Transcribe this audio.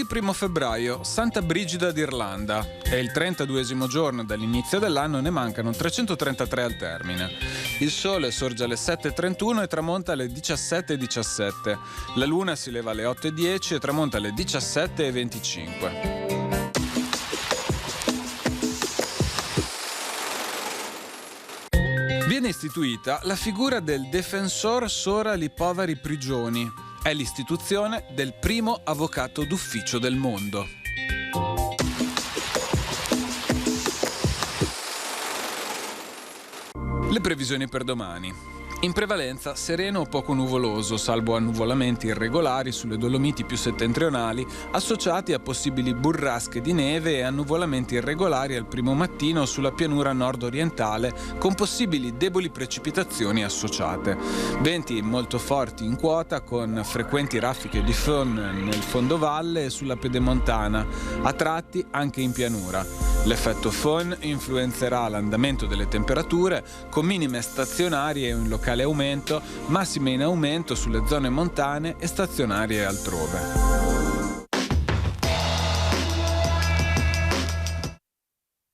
Martedì 1 febbraio, Santa Brigida d'Irlanda. È il 32esimo giorno dall'inizio dell'anno e ne mancano 333 al termine. Il sole sorge alle 7:31 e tramonta alle 17:17. La luna si leva alle 8:10 e tramonta alle 17:25. Viene istituita la figura del Defensor Sora li Povari Prigioni. È l'istituzione del primo avvocato d'ufficio del mondo. Le previsioni per domani. In prevalenza sereno o poco nuvoloso, salvo annuvolamenti irregolari sulle Dolomiti più settentrionali, associati a possibili burrasche di neve e annuvolamenti irregolari al primo mattino sulla pianura nord-orientale, con possibili deboli precipitazioni associate. Venti molto forti in quota, con frequenti raffiche di fön nel fondovalle e sulla pedemontana, a tratti anche in pianura. L'effetto fön influenzerà l'andamento delle temperature, con minime stazionarie in locale aumento, massime in aumento sulle zone montane e stazionarie altrove.